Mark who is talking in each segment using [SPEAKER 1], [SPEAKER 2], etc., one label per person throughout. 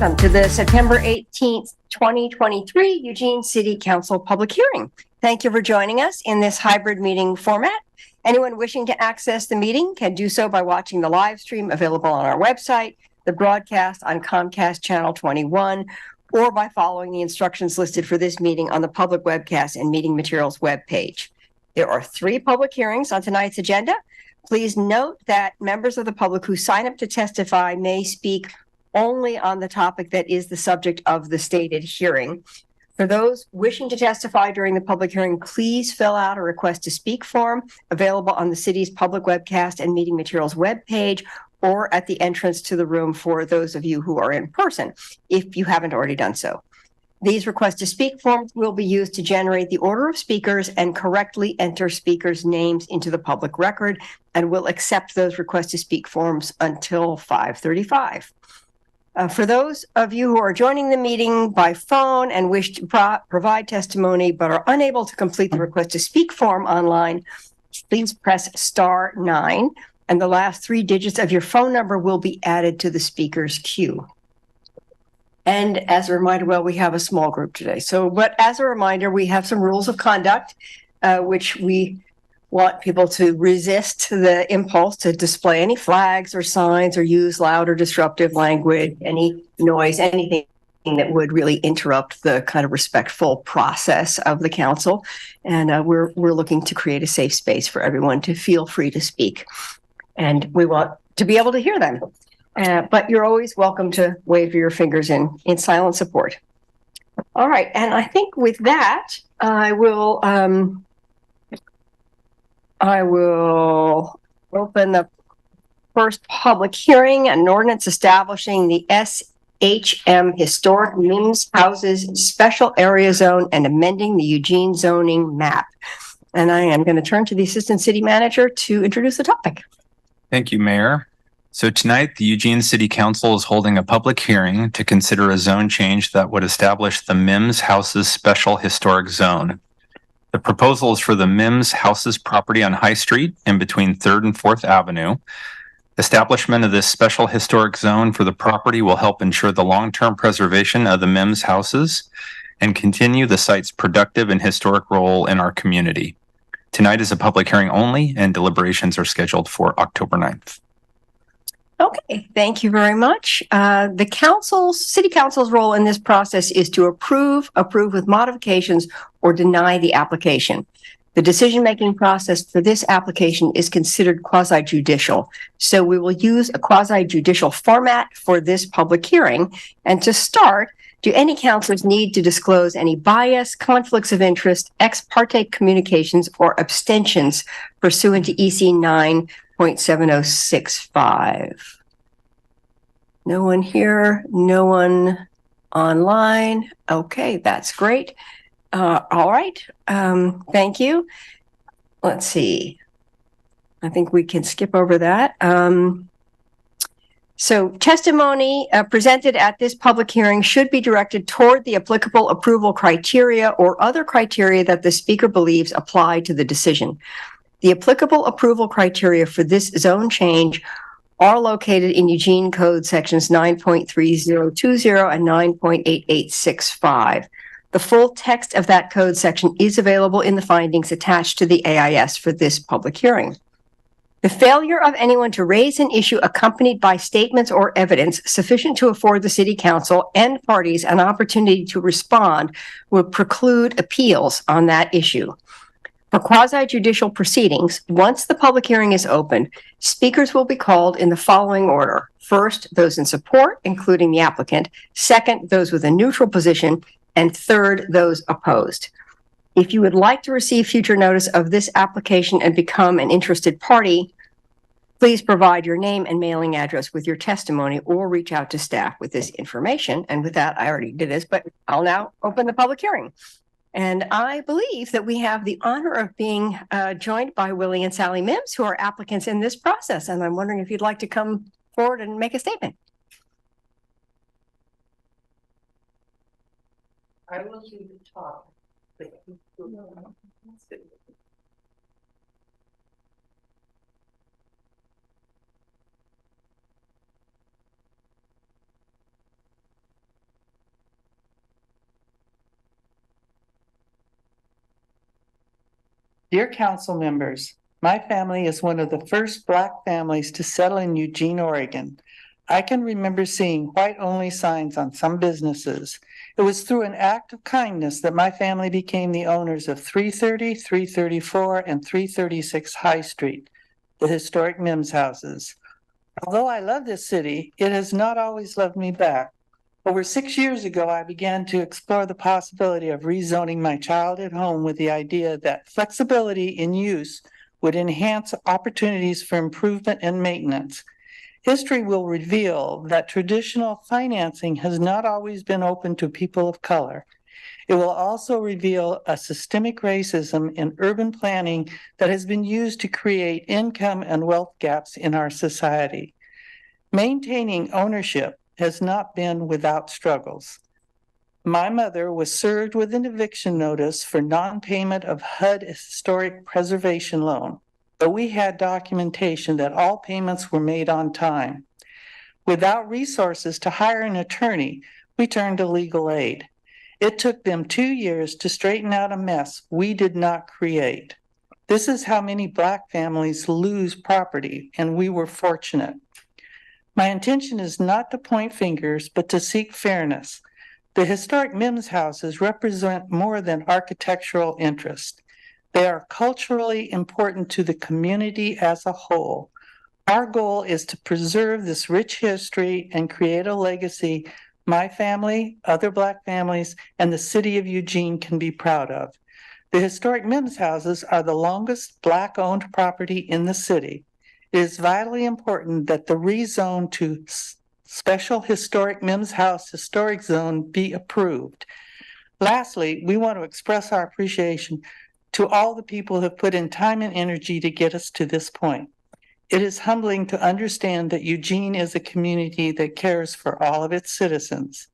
[SPEAKER 1] welcome to the September 18th, 2023 Eugene City Council public hearing. Thank you for joining us in this hybrid meeting format. Anyone wishing to access the meeting can do so by watching the live stream available on our website, the broadcast on Comcast Channel 21, or by following the instructions listed for this meeting on the public webcast and meeting materials webpage. There are 3 public hearings on tonight's agenda. Please note that members of the public who sign up to testify may speak only on the topic that is the subject of the stated hearing. For those wishing to testify during the public hearing, please fill out a request to speak form available on the city's public webcast and meeting materials webpage or at the entrance to the room for those of you who are in person, if you haven't already done so. These request to speak forms will be used to generate the order of speakers and correctly enter speakers' names into the public record, and will accept those request to speak forms until 5:35. For those of you who are joining the meeting by phone and wish to provide testimony but are unable to complete the request to speak form online, please press *9 and the last 3 digits of your phone number will be added to the speaker's queue. And as a reminder, well, we have a small group today. But as a reminder, we have some rules of conduct, which we want people to resist the impulse to display any flags or signs or use loud or disruptive language, any noise, anything that would really interrupt the kind of respectful process of the council. And we're looking to create a safe space for everyone to feel free to speak. And we want to be able to hear them. But you're always welcome to wave your fingers in silent support. All right. And I think with that, I will open the first public hearing, an ordinance establishing the SHM Historic MIMS Houses Special Area Zone and amending the Eugene zoning map. And I am going to turn to the Assistant City Manager to introduce the topic.
[SPEAKER 2] Thank you, Mayor. So tonight, the Eugene City Council is holding a public hearing to consider a zone change that would establish the MIMS Houses Special Historic Zone. The proposal is for the MIMS Houses property on High Street in between 3rd and 4th Avenue. Establishment of this special historic zone for the property will help ensure the long-term preservation of the MIMS houses and continue the site's productive and historic role in our community. Tonight is a public hearing only, and deliberations are scheduled for October 9th.
[SPEAKER 1] Okay, thank you very much. The City Council's role in this process is to approve with modifications, or deny the application. The decision-making process for this application is considered quasi-judicial. So we will use a quasi-judicial format for this public hearing. And to start, do any councilors need to disclose any bias, conflicts of interest, ex parte communications, or abstentions pursuant to EC 9.7065? No one here, no one online. Okay, that's great. All right, thank you. Let's see. I think we can skip over that. So testimony presented at this public hearing should be directed toward the applicable approval criteria or other criteria that the speaker believes apply to the decision. The applicable approval criteria for this zone change are located in Eugene Code sections 9.3020 and 9.8865. The full text of that code section is available in the findings attached to the AIS for this public hearing. The failure of anyone to raise an issue accompanied by statements or evidence sufficient to afford the City Council and parties an opportunity to respond would preclude appeals on that issue. For quasi-judicial proceedings, once the public hearing is open, speakers will be called in the following order. First, those in support, including the applicant. Second, those with a neutral position. And third, those opposed. If you would like to receive future notice of this application and become an interested party, please provide your name and mailing address with your testimony or reach out to staff with this information. And with that, I already did this, but I'll now open the public hearing. And I believe that we have the honor of being joined by Willie and Sally Mims, who are applicants in this process. And I'm wondering if you'd like to come forward and make a statement. I will do the talk.
[SPEAKER 3] Dear council members, my family is one of the first Black families to settle in Eugene, Oregon. I can remember seeing white-only signs on some businesses. It was through an act of kindness that my family became the owners of 330, 334, and 336 High Street, the historic Mims houses. Although I love this city, it has not always loved me back. Over 6 years ago, I began to explore the possibility of rezoning my childhood home with the idea that flexibility in use would enhance opportunities for improvement and maintenance. History will reveal that traditional financing has not always been open to people of color. It will also reveal a systemic racism in urban planning that has been used to create income and wealth gaps in our society. Maintaining ownership has not been without struggles. My mother was served with an eviction notice for non-payment of HUD historic preservation loan, but we had documentation that all payments were made on time. Without resources to hire an attorney, we turned to legal aid. It took them 2 years to straighten out a mess we did not create. This is how many Black families lose property, and we were fortunate. My intention is not to point fingers, but to seek fairness. The historic Mims houses represent more than architectural interest. They are culturally important to the community as a whole. Our goal is to preserve this rich history and create a legacy my family, other Black families, and the city of Eugene can be proud of. The historic Mims houses are the longest Black-owned property in the city. It is vitally important that the rezone to Special Historic Mims House Historic Zone be approved. Lastly, we want to express our appreciation to all the people who have put in time and energy to get us to this point. It is humbling to understand that Eugene is a community that cares for all of its citizens.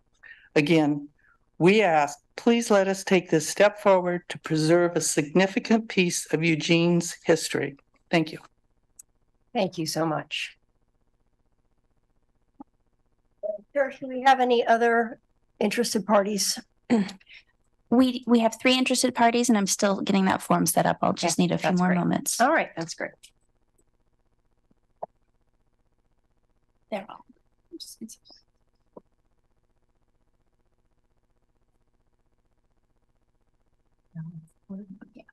[SPEAKER 3] Again, we ask, please let us take this step forward to preserve a significant piece of Eugene's history. Thank you.
[SPEAKER 1] Thank you so much. Josh, do we have any other interested parties?
[SPEAKER 4] We have 3 interested parties, and I'm still getting that form set up. I'll just need a few more moments.
[SPEAKER 1] All right, that's great.
[SPEAKER 4] They're all. Yeah.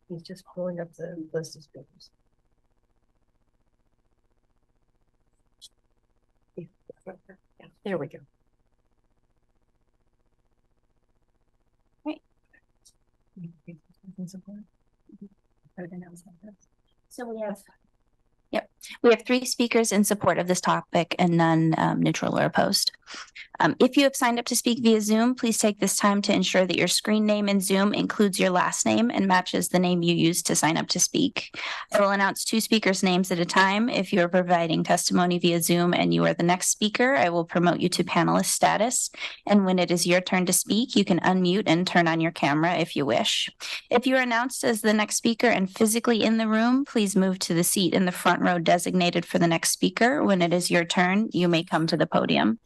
[SPEAKER 1] He's just pulling up the list of speakers. Yeah, there we go.
[SPEAKER 4] Right. So we have 3 speakers in support of this topic and none neutral or opposed. If you have signed up to speak via Zoom, please take this time to ensure that your screen name in Zoom includes your last name and matches the name you used to sign up to speak. I will announce 2 speakers' names at a time. If you are providing testimony via Zoom and you are the next speaker, I will promote you to panelist status. And when it is your turn to speak, you can unmute and turn on your camera if you wish. If you are announced as the next speaker and physically in the room, please move to the seat in the front row designated for the next speaker. When it is your turn, you may come to the podium.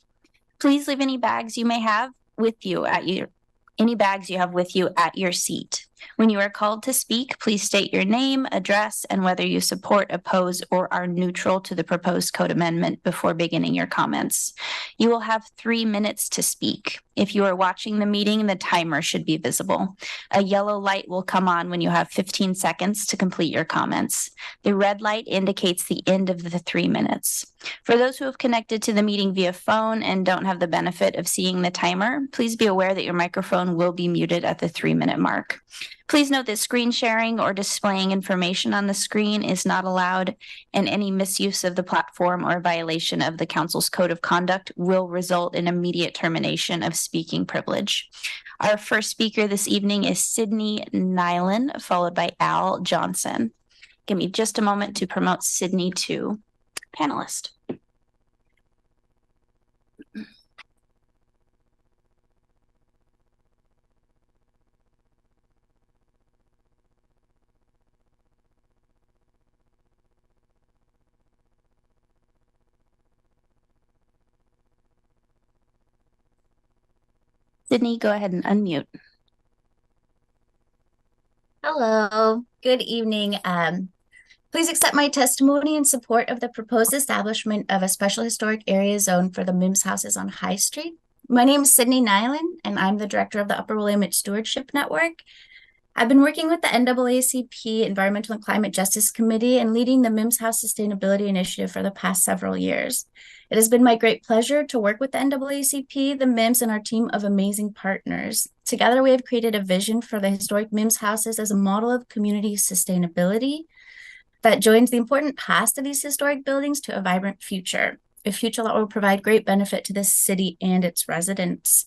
[SPEAKER 4] Please leave any bags you may have with you at your seat. When you are called to speak, please state your name, address, and whether you support, oppose, or are neutral to the proposed code amendment before beginning your comments. You will have 3 minutes to speak. If you are watching the meeting, the timer should be visible. A yellow light will come on when you have 15 seconds to complete your comments. The red light indicates the end of the 3 minutes. For those who have connected to the meeting via phone and don't have the benefit of seeing the timer, please be aware that your microphone will be muted at the 3-minute mark. Please note that screen sharing or displaying information on the screen is not allowed, and any misuse of the platform or violation of the council's code of conduct will result in immediate termination of speaking privilege. Our first speaker this evening is Sydney Nyland, followed by Al Johnson. Give me just a moment to promote Sydney to panelist. Sydney, go ahead and unmute.
[SPEAKER 5] Hello, good evening. Please accept my testimony in support of the proposed establishment of a special historic area zone for the Mims houses on High Street. My name is Sydney Nyland, and I'm the director of the Upper Willamette Stewardship Network. I've been working with the NAACP Environmental and Climate Justice Committee and leading the Mims House Sustainability Initiative for the past several years. It has been my great pleasure to work with the NAACP, the Mims, and our team of amazing partners. Together, we have created a vision for the historic Mims houses as a model of community sustainability that joins the important past of these historic buildings to a vibrant future, a future that will provide great benefit to this city and its residents.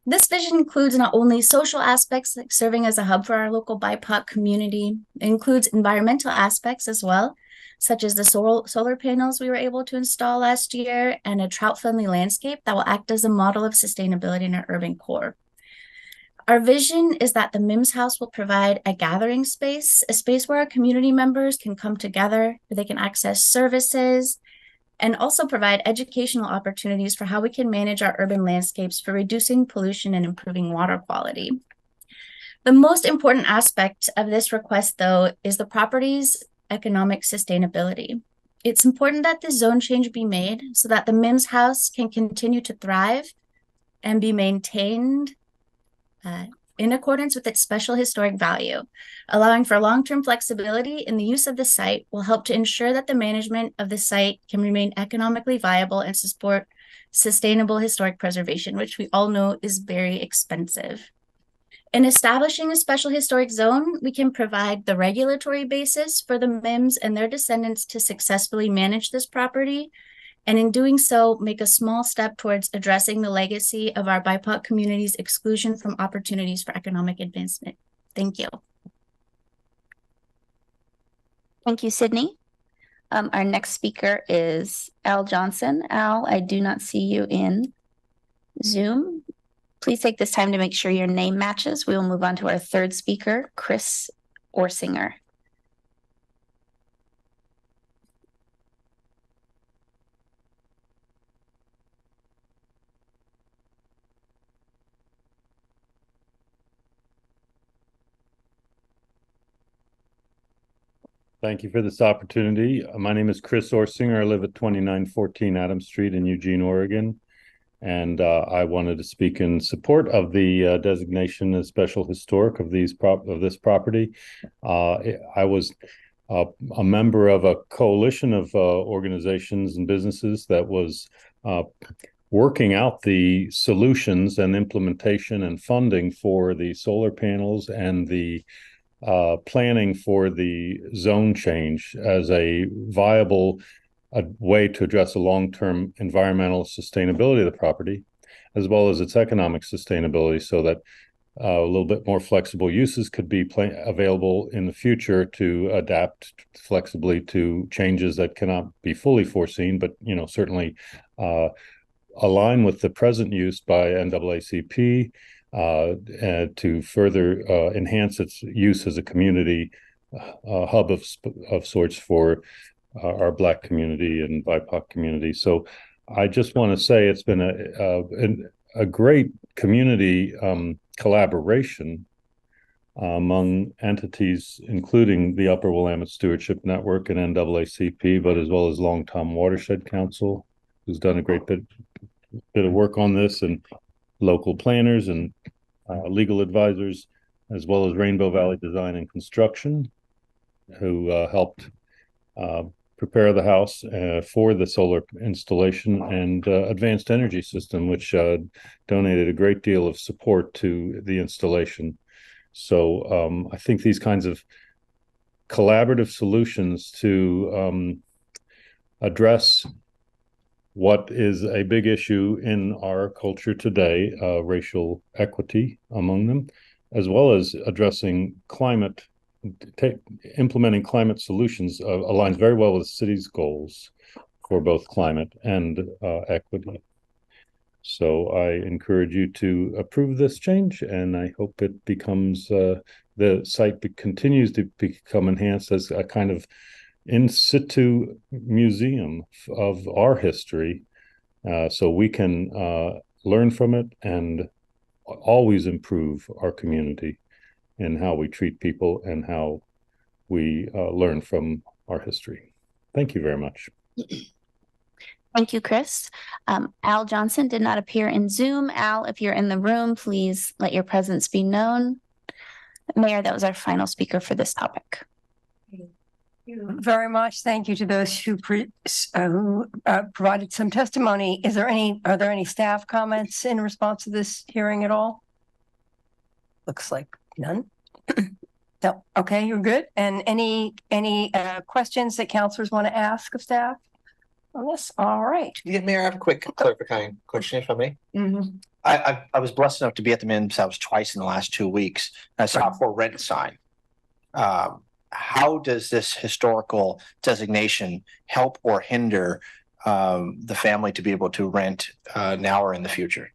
[SPEAKER 5] This vision includes not only social aspects like serving as a hub for our local BIPOC community, it includes environmental aspects as well, such as the solar panels we were able to install last year and a trout-friendly landscape that will act as a model of sustainability in our urban core. Our vision is that the Mims House will provide a gathering space, a space where our community members can come together, where they can access services, and also provide educational opportunities for how we can manage our urban landscapes for reducing pollution and improving water quality. The most important aspect of this request, though, is the property's economic sustainability. It's important that the zone change be made so that the Mims House can continue to thrive and be maintained in accordance with its special historic value. Allowing for long-term flexibility in the use of the site will help to ensure that the management of the site can remain economically viable and support sustainable historic preservation, which we all know is very expensive. In establishing a special historic zone, we can provide the regulatory basis for the Mims and their descendants to successfully manage this property, and in doing so, make a small step towards addressing the legacy of our BIPOC community's exclusion from opportunities for economic advancement. Thank you.
[SPEAKER 4] Thank you, Sydney. Our next speaker is Al Johnson. Al, I do not see you in Zoom. Please take this time to make sure your name matches. We will move on to our third speaker, Chris Orsinger.
[SPEAKER 6] Thank you for this opportunity. My name is Chris Orsinger. I live at 2914 Adams Street in Eugene, Oregon. And I wanted to speak in support of the designation as special historic of this property. I was a member of a coalition of organizations and businesses that was working out the solutions and implementation and funding for the solar panels and the planning for the zone change as a viable way to address the long-term environmental sustainability of the property, as well as its economic sustainability, so that a little bit more flexible uses could be available in the future to adapt flexibly to changes that cannot be fully foreseen, but certainly align with the present use by NAACP to further enhance its use as a community hub of sorts for our Black community and BIPOC community. So I just want to say it's been a great community collaboration among entities, including the Upper Willamette Stewardship Network and NAACP, but as well as Long Tom Watershed Council, who's done a great bit of work on this, and local planners and legal advisors, as well as Rainbow Valley Design and Construction, who helped prepare the house for the solar installation, and Advanced Energy System, which donated a great deal of support to the installation. So I think these kinds of collaborative solutions to address what is a big issue in our culture today, racial equity among them, as well as addressing climate, implementing climate solutions aligns very well with the city's goals for both climate and equity. So I encourage you to approve this change, and I hope it becomes, the site continues to become enhanced as a kind of in situ museum of our history, so we can learn from it and always improve our community in how we treat people and how we learn from our history. Thank you very much.
[SPEAKER 4] Thank you, Chris. Al Johnson did not appear in Zoom. Al, if you're in the room, please let your presence be known. Mayor, that was our final speaker for this topic.
[SPEAKER 1] Thank you very much. Thank you to those who provided some testimony. Are there any staff comments in response to this hearing at all? Looks like none. No. Okay, you're good. And any questions that counselors want to ask of staff on this? All right.
[SPEAKER 7] Yeah, Mayor, I have a quick clarifying question, if I may. I was blessed enough to be at the Mims House twice in the last 2 weeks. I saw a for rent sign. How does this historical designation help or hinder the family to be able to rent now or in the future?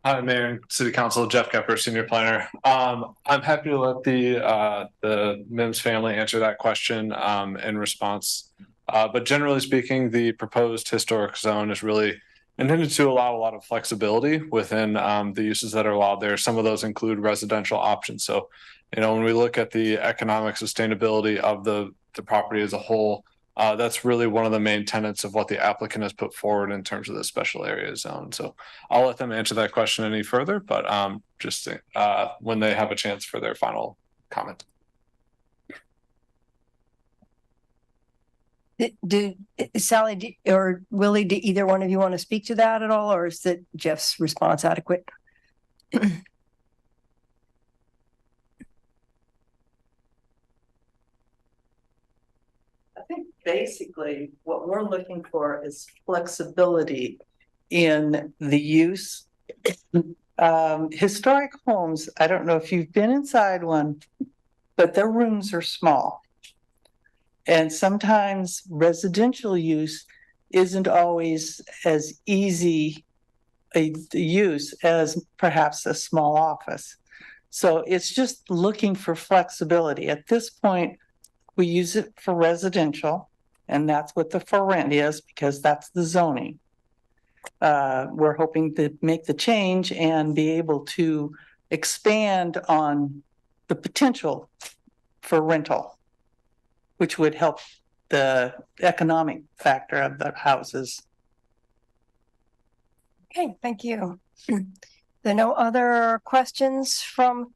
[SPEAKER 8] Hi, Mayor and City Council, Jeff Kepper, Senior Planner. I'm happy to let the Mims family answer that question in response. But generally speaking, the proposed historic zone is really intended to allow a lot of flexibility within the uses that are allowed there. Some of those include residential options. So, when we look at the economic sustainability of the property as a whole, that's really one of the main tenets of what the applicant has put forward in terms of the special area zone. So I'll let them answer that question any further, but just when they have a chance for their final comment.
[SPEAKER 1] Sally or Willie, do either one of you want to speak to that at all, or is that Jeff's response adequate?
[SPEAKER 3] I think basically what we're looking for is flexibility in the use. Historic homes, I don't know if you've been inside one, but their rooms are small. And sometimes residential use isn't always as easy a use as perhaps a small office. So it's just looking for flexibility. At this point, we use it for residential, and that's what the for rent is, because that's the zoning. We're hoping to make the change and be able to expand on the potential for rental, which would help the economic factor of the houses.
[SPEAKER 1] Okay, thank you. There are no other questions from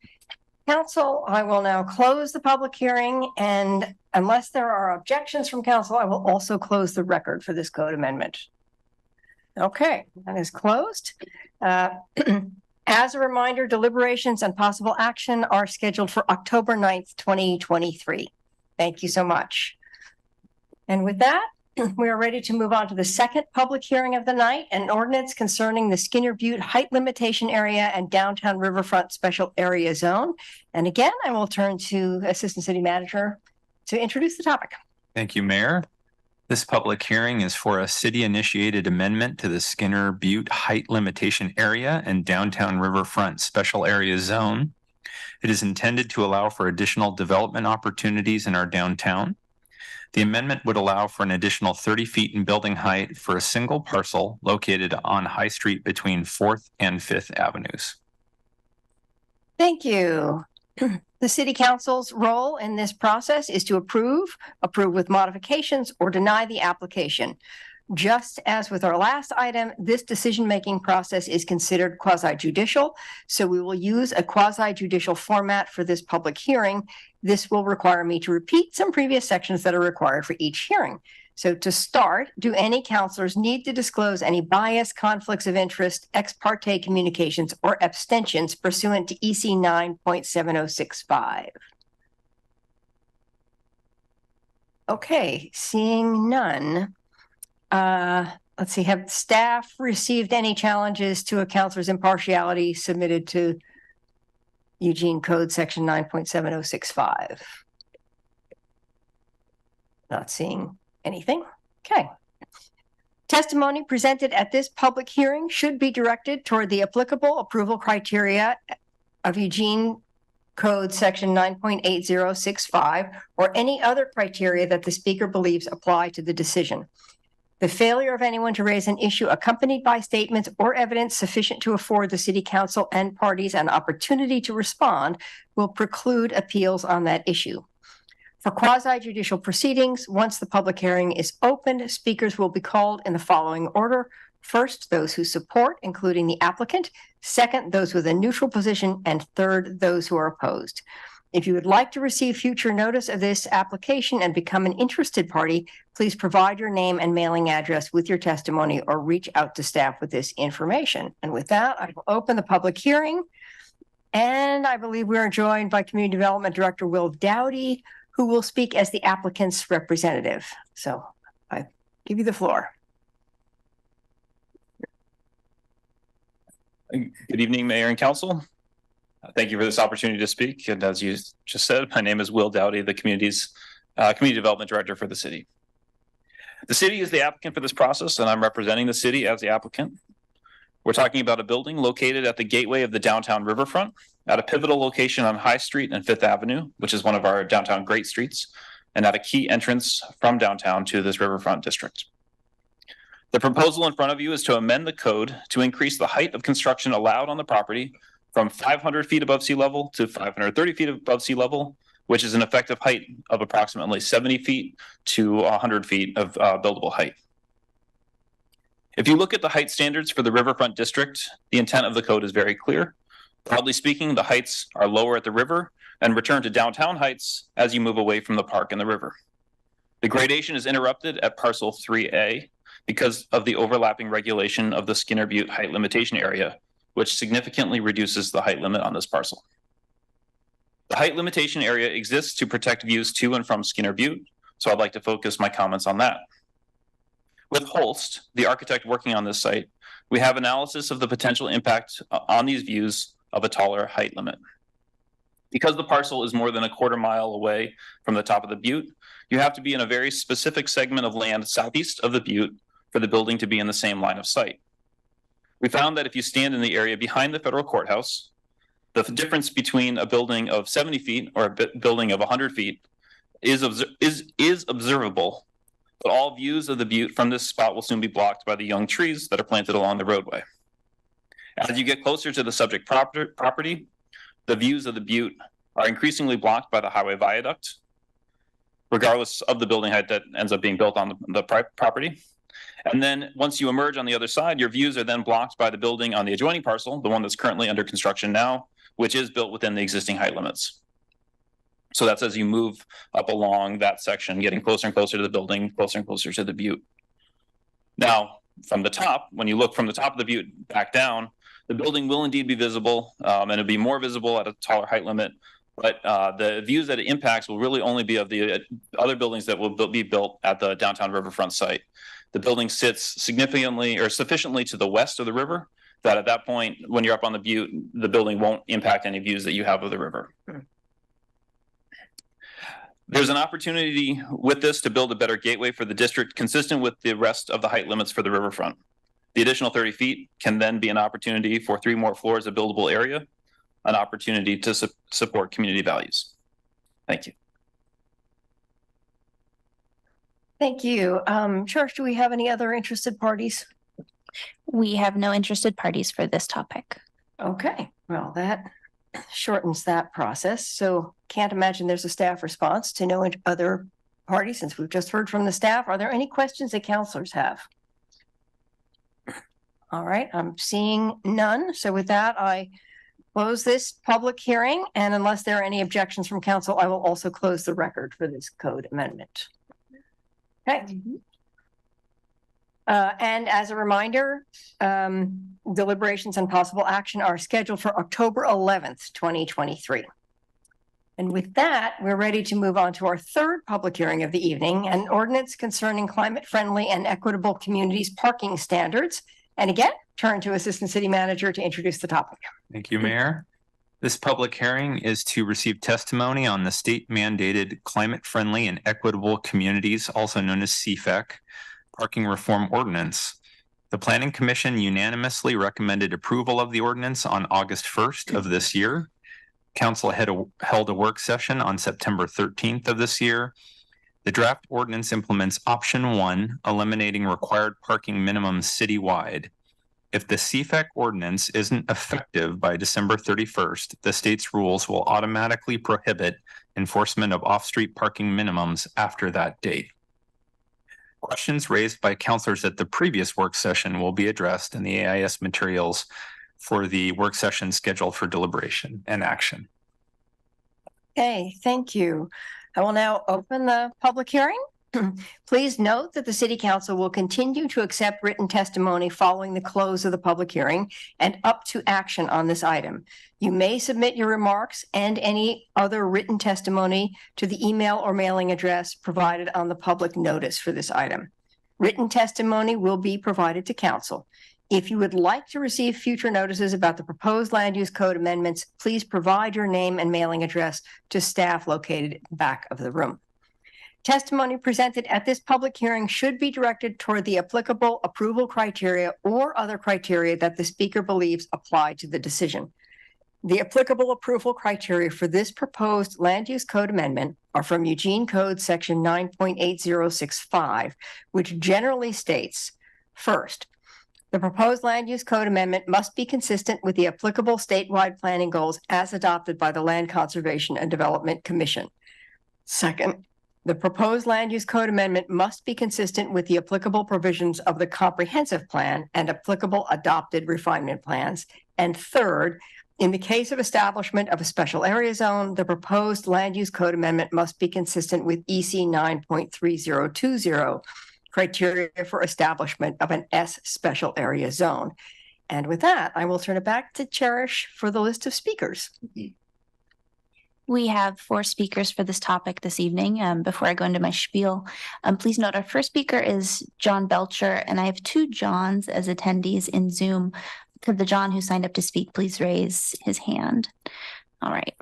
[SPEAKER 1] council. I will now close the public hearing, and unless there are objections from council, I will also close the record for this code amendment. Okay, that is closed. As a reminder, deliberations and possible action are scheduled for October 9th, 2023. Thank you so much. And with that, we are ready to move on to the second public hearing of the night, an ordinance concerning the Skinner Butte height limitation area and downtown riverfront special area zone. And again, I will turn to Assistant City Manager to introduce the topic.
[SPEAKER 2] Thank you, Mayor. This public hearing is for a city-initiated amendment to the Skinner Butte height limitation area and downtown riverfront special area zone. It is intended to allow for additional development opportunities in our downtown. The amendment would allow for an additional 30 feet in building height for a single parcel located on High Street between 4th and 5th Avenues.
[SPEAKER 1] Thank you. The City Council's role in this process is to approve with modifications, or deny the application. Just as with our last item, this decision-making process is considered quasi-judicial, so we will use a quasi-judicial format for this public hearing. This will require me to repeat some previous sections that are required for each hearing. So to start, do any counselors need to disclose any bias, conflicts of interest, ex parte communications, or abstentions pursuant to EC 9.7065? Okay, seeing none. Let's see, have staff received any challenges to a counselor's impartiality submitted to Eugene Code Section 9.7065? Not seeing anything. Okay. Testimony presented at this public hearing should be directed toward the applicable approval criteria of Eugene Code Section 9.8065 or any other criteria that the speaker believes apply to the decision. The failure of anyone to raise an issue accompanied by statements or evidence sufficient to afford the city council and parties an opportunity to respond will preclude appeals on that issue. For quasi-judicial proceedings, once the public hearing is opened, speakers will be called in the following order. First, those who support, including the applicant. Second, those with a neutral position. And third, those who are opposed. If you would like to receive future notice of this application and become an interested party, please provide your name and mailing address with your testimony or reach out to staff with this information. And with that, I will open the public hearing. And I believe we are joined by Community Development Director Will Dowdy, who will speak as the applicant's representative. So I give you the floor.
[SPEAKER 9] Good evening, Mayor and Council. Thank you for this opportunity to speak. And as you just said, my name is Will Dowdy, the Community Development Director for the city. The city is the applicant for this process, and I'm representing the city as the applicant. We're talking about a building located at the gateway of the downtown riverfront at a pivotal location on High Street and Fifth Avenue, which is one of our downtown great streets, and at a key entrance from downtown to this riverfront district. The proposal in front of you is to amend the code to increase the height of construction allowed on the property from 500 feet above sea level to 530 feet above sea level, which is an effective height of approximately 70 feet to 100 feet of buildable height. If you look at the height standards for the riverfront district, the intent of the code is very clear. Broadly speaking, the heights are lower at the river and return to downtown heights as you move away from the park and the river. The gradation is interrupted at parcel 3A because of the overlapping regulation of the Skinner Butte height limitation area, which significantly reduces the height limit on this parcel. The height limitation area exists to protect views to and from Skinner Butte, so I'd like to focus my comments on that. With Holst, the architect working on this site, we have analysis of the potential impact on these views of a taller height limit. Because the parcel is more than a quarter mile away from the top of the butte, you have to be in a very specific segment of land southeast of the butte for the building to be in the same line of sight. We found that if you stand in the area behind the federal courthouse, the difference between a building of 70 feet or a building of 100 feet is observable, but all views of the butte from this spot will soon be blocked by the young trees that are planted along the roadway. As you get closer to the subject property, the views of the butte are increasingly blocked by the highway viaduct, regardless of the building height that ends up being built on the property. And then once you emerge on the other side, your views are then blocked by the building on the adjoining parcel, the one that's currently under construction now, which is built within the existing height limits. So that's as you move up along that section, getting closer and closer to the building, closer and closer to the butte. Now, from the top, when you look from the top of the butte back down, the building will indeed be visible, and it'll be more visible at a taller height limit. But the views that it impacts will really only be of the other buildings that will be built at the downtown riverfront site. The building sits significantly or sufficiently to the west of the river that at that point, when you're up on the butte, the building won't impact any views that you have of the river. There's an opportunity with this to build a better gateway for the district consistent with the rest of the height limits for the riverfront. The additional 30 feet can then be an opportunity for 3 more floors of buildable area, an opportunity to support community values. Thank you.
[SPEAKER 1] Thank you. Church, do we have any other interested parties?
[SPEAKER 4] We have no interested parties for this topic.
[SPEAKER 1] Okay, well, that shortens that process. So can't imagine there's a staff response to no other parties since we've just heard from the staff. Are there any questions that counselors have? All right, I'm seeing none. So with that, I close this public hearing, and unless there are any objections from council, I will also close the record for this code amendment. Okay. And as a reminder, deliberations and possible action are scheduled for October 11th, 2023. And with that, we're ready to move on to our third public hearing of the evening, an ordinance concerning climate-friendly and equitable communities parking standards. And again, turn to Assistant City Manager to introduce the topic.
[SPEAKER 2] Thank you, Mayor. This public hearing is to receive testimony on the state-mandated climate-friendly and equitable communities, also known as CFEC, parking reform ordinance. The Planning Commission unanimously recommended approval of the ordinance on August 1st of this year. Council held a work session on September 13th of this year. The draft ordinance implements option 1, eliminating required parking minimums citywide. If the CFEC ordinance isn't effective by December 31st, the state's rules will automatically prohibit enforcement of off-street parking minimums after that date. Questions raised by councilors at the previous work session will be addressed in the AIS materials for the work session scheduled for deliberation and action.
[SPEAKER 1] Okay, thank you. I will now open the public hearing. Please note that the City Council will continue to accept written testimony following the close of the public hearing and up to action on this item. You may submit your remarks and any other written testimony to the email or mailing address provided on the public notice for this item. Written testimony will be provided to Council. If you would like to receive future notices about the proposed land use code amendments, please provide your name and mailing address to staff located in the back of the room. Testimony presented at this public hearing should be directed toward the applicable approval criteria or other criteria that the speaker believes apply to the decision. The applicable approval criteria for this proposed land use code amendment are from Eugene Code Section 9.8065, which generally states, first, the proposed land use code amendment must be consistent with the applicable statewide planning goals as adopted by the Land Conservation and Development Commission. Second, the proposed land use code amendment must be consistent with the applicable provisions of the comprehensive plan and applicable adopted refinement plans. And third, in the case of establishment of a special area zone, the proposed land use code amendment must be consistent with EC 9.3020 criteria for establishment of an S special area zone. And with that, I will turn it back to Cherish for the list of speakers.
[SPEAKER 4] We have 4 speakers for this topic this evening. Before I go into my spiel, please note our first speaker is John Belcher, and I have 2 Johns as attendees in Zoom. Could the John who signed up to speak please raise his hand? All right.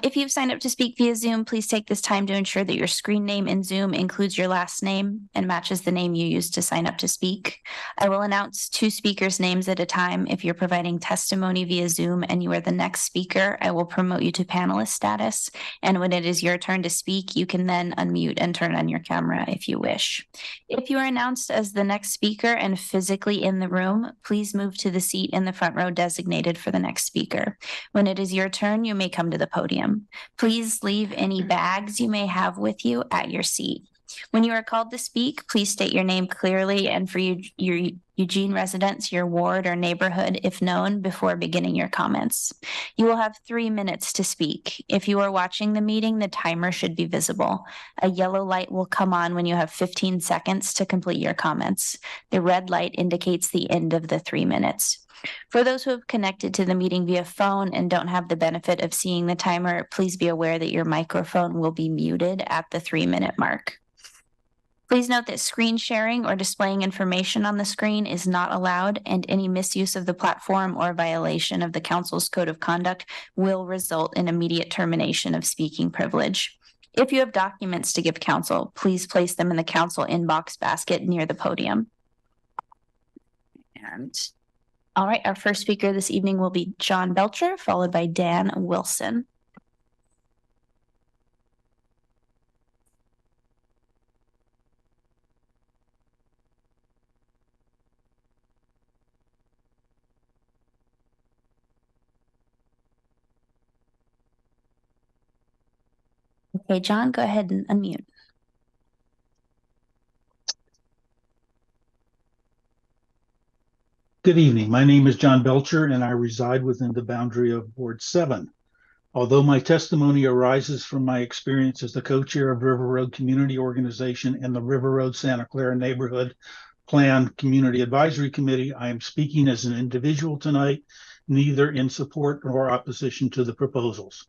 [SPEAKER 4] If you've signed up to speak via Zoom, please take this time to ensure that your screen name in Zoom includes your last name and matches the name you used to sign up to speak. I will announce 2 speakers' names at a time. If you're providing testimony via Zoom and you are the next speaker, I will promote you to panelist status. And when it is your turn to speak, you can then unmute and turn on your camera if you wish. If you are announced as the next speaker and physically in the room, please move to the seat in the front row designated for the next speaker. When it is your turn, you may come to the podium. Please leave any bags you may have with you at your seat. When you are called to speak, please state your name clearly and for your Eugene residents, your ward or neighborhood, if known, before beginning your comments. You will have 3 minutes to speak. If you are watching the meeting, the timer should be visible. A yellow light will come on when you have 15 seconds to complete your comments. The red light indicates the end of the 3 minutes. For those who have connected to the meeting via phone and don't have the benefit of seeing the timer, please be aware that your microphone will be muted at the 3-minute mark. Please note that screen sharing or displaying information on the screen is not allowed, and any misuse of the platform or violation of the council's code of conduct will result in immediate termination of speaking privilege. If you have documents to give council, please place them in the council inbox basket near the podium. And all right, our first speaker this evening will be John Belcher, followed by Dan Wilson. Okay, John, go ahead and unmute.
[SPEAKER 10] Good evening. My name is John Belcher, and I reside within the boundary of Ward 7. Although my testimony arises from my experience as the co-chair of River Road Community Organization and the River Road Santa Clara Neighborhood Plan Community Advisory Committee, I am speaking as an individual tonight, neither in support nor opposition to the proposals.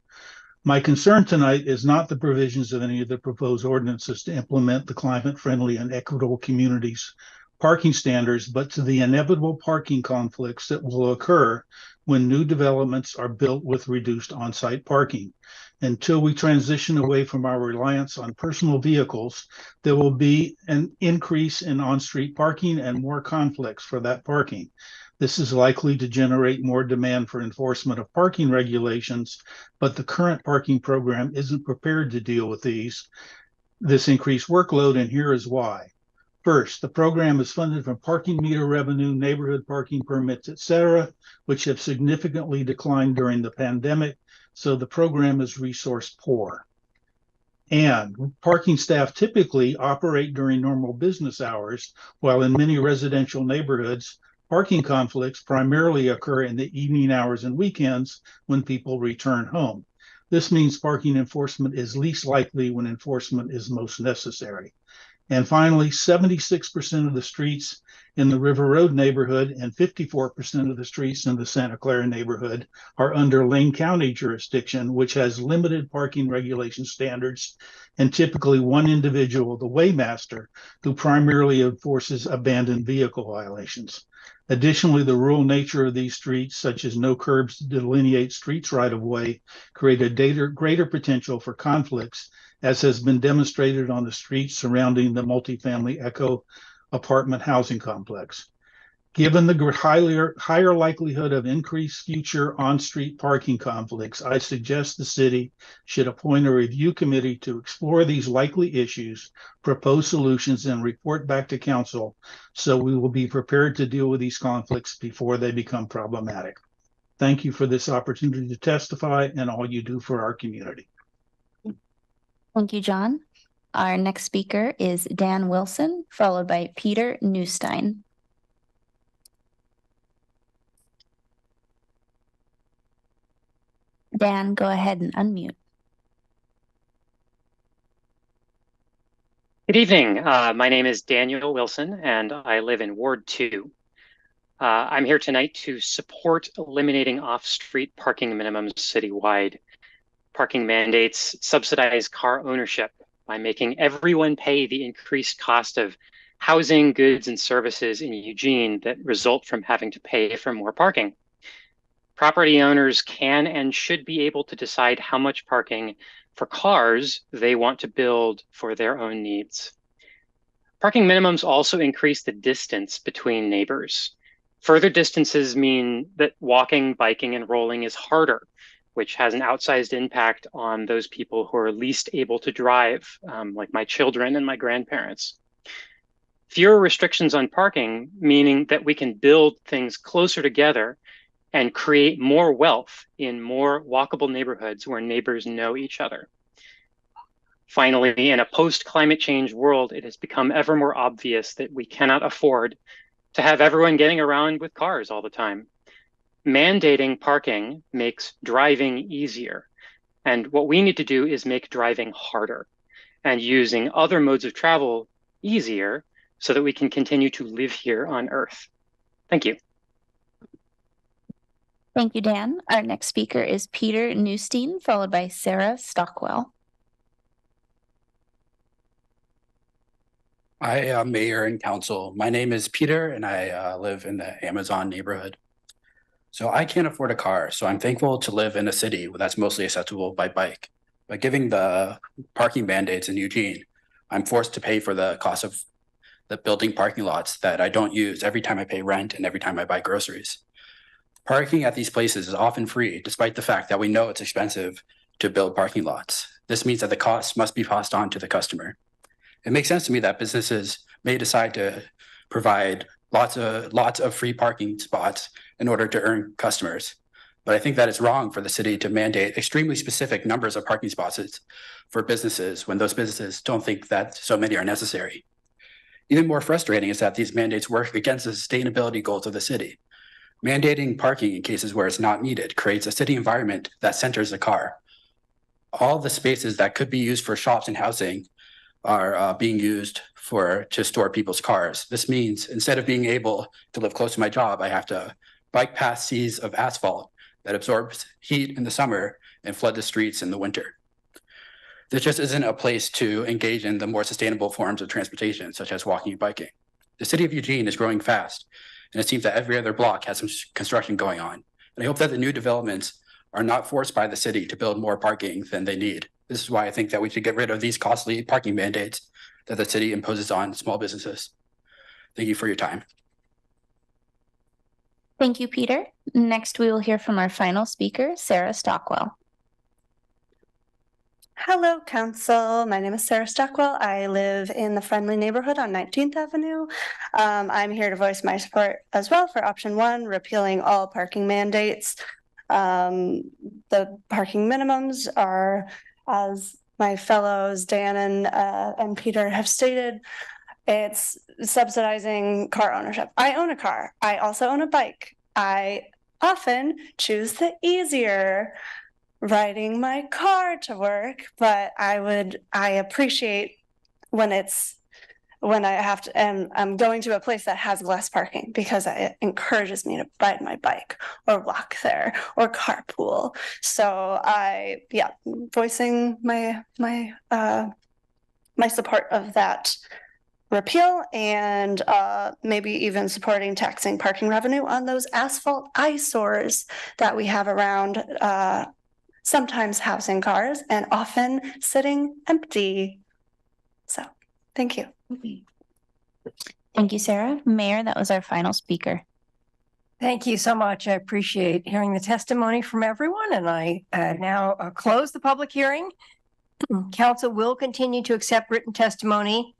[SPEAKER 10] My concern tonight is not the provisions of any of the proposed ordinances to implement the climate-friendly and equitable communities parking standards, but to the inevitable parking conflicts that will occur when new developments are built with reduced on-site parking. Until we transition away from our reliance on personal vehicles, there will be an increase in on-street parking and more conflicts for that parking. This is likely to generate more demand for enforcement of parking regulations, but the current parking program isn't prepared to deal with this increased workload, and here is why. First, the program is funded from parking meter revenue, neighborhood parking permits, etc., which have significantly declined during the pandemic, so the program is resource poor. And parking staff typically operate during normal business hours, while in many residential neighborhoods, parking conflicts primarily occur in the evening hours and weekends when people return home. This means parking enforcement is least likely when enforcement is most necessary. And finally, 76% of the streets in the River Road neighborhood and 54% of the streets in the Santa Clara neighborhood are under Lane County jurisdiction, which has limited parking regulation standards and typically one individual, the waymaster, who primarily enforces abandoned vehicle violations. Additionally, the rural nature of these streets, such as no curbs to delineate streets right of way, create a greater potential for conflicts, as has been demonstrated on the streets surrounding the multifamily Echo apartment housing complex. Given the higher likelihood of increased future on-street parking conflicts, I suggest the city should appoint a review committee to explore these likely issues, propose solutions, and report back to council, so we will be prepared to deal with these conflicts before they become problematic. Thank you for this opportunity to testify and all you do for our community.
[SPEAKER 4] Thank you, John. Our next speaker is Dan Wilson, followed by Peter Newstein. Dan, go ahead and unmute.
[SPEAKER 11] Good evening. My name is Daniel Wilson, and I live in Ward 2. I'm here tonight to support eliminating off-street parking minimums citywide. Parking mandates subsidize car ownership by making everyone pay the increased cost of housing, goods, and services in Eugene that result from having to pay for more parking. Property owners can and should be able to decide how much parking for cars they want to build for their own needs. Parking minimums also increase the distance between neighbors. Further distances mean that walking, biking, and rolling is harder, which has an outsized impact on those people who are least able to drive, like my children and my grandparents. Fewer restrictions on parking, meaning that we can build things closer together and create more wealth in more walkable neighborhoods where neighbors know each other. Finally, in a post-climate change world, it has become ever more obvious that we cannot afford to have everyone getting around with cars all the time. Mandating parking makes driving easier. And what we need to do is make driving harder and using other modes of travel easier so that we can continue to live here on Earth. Thank you.
[SPEAKER 4] Thank you, Dan. Our next speaker is Peter Newstein, followed by Sarah Stockwell.
[SPEAKER 12] Hi, Mayor and Council. My name is Peter, and I live in the Amazon neighborhood. So I can't afford a car, so I'm thankful to live in a city that's mostly accessible by bike. But given the parking mandates in Eugene, I'm forced to pay for the cost of the building parking lots that I don't use every time I pay rent and every time I buy groceries. Parking at these places is often free, despite the fact that we know it's expensive to build parking lots. This means that the costs must be passed on to the customer. It makes sense to me that businesses may decide to provide lots of free parking spots in order to earn customers. But I think that it's wrong for the city to mandate extremely specific numbers of parking spots for businesses when those businesses don't think that so many are necessary. Even more frustrating is that these mandates work against the sustainability goals of the city. Mandating parking in cases where it's not needed creates a city environment that centers the car. All the spaces that could be used for shops and housing are being used to store people's cars. This means instead of being able to live close to my job, I have to bike past seas of asphalt that absorbs heat in the summer and flood the streets in the winter. This just isn't a place to engage in the more sustainable forms of transportation, such as walking and biking. The city of Eugene is growing fast, and it seems that every other block has some construction going on. And I hope that the new developments are not forced by the city to build more parking than they need. This is why I think that we should get rid of these costly parking mandates that the city imposes on small businesses. Thank you for your time.
[SPEAKER 4] Thank you, Peter. Next, we will hear from our final speaker, Sarah Stockwell.
[SPEAKER 13] Hello, Council. My name is Sarah Stockwell. I live in the friendly neighborhood on 19th Avenue. I'm here to voice my support as well for option 1, repealing all parking mandates. The parking minimums are, as my fellows Dan and Peter have stated, it's subsidizing car ownership. I own a car. I also own a bike. I often choose the easier riding my car to work, but I appreciate when I have to, and I'm going to a place that has less parking because it encourages me to ride my bike or walk there or carpool. So voicing my support of that repeal and maybe even supporting taxing parking revenue on those asphalt eyesores that we have around, sometimes housing cars and often sitting empty. So thank you.
[SPEAKER 4] Thank you, Sarah. Mayor, that was our final speaker.
[SPEAKER 1] Thank you so much. I appreciate hearing the testimony from everyone, and I now close the public hearing. Council will continue to accept written testimony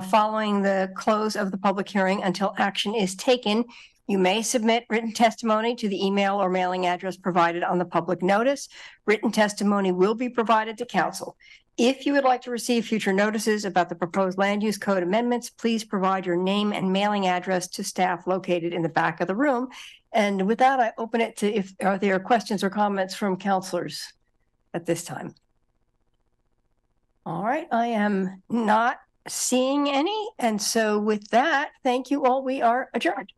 [SPEAKER 1] following the close of the public hearing until action is taken. You may submit written testimony to the email or mailing address provided on the public notice. Written testimony will be provided to council. If you would like to receive future notices about the proposed land use code amendments, please provide your name and mailing address to staff located in the back of the room. And with that, I open it to are there questions or comments from councilors at this time? All right, I am not seeing any. And so with that, thank you all. We are adjourned.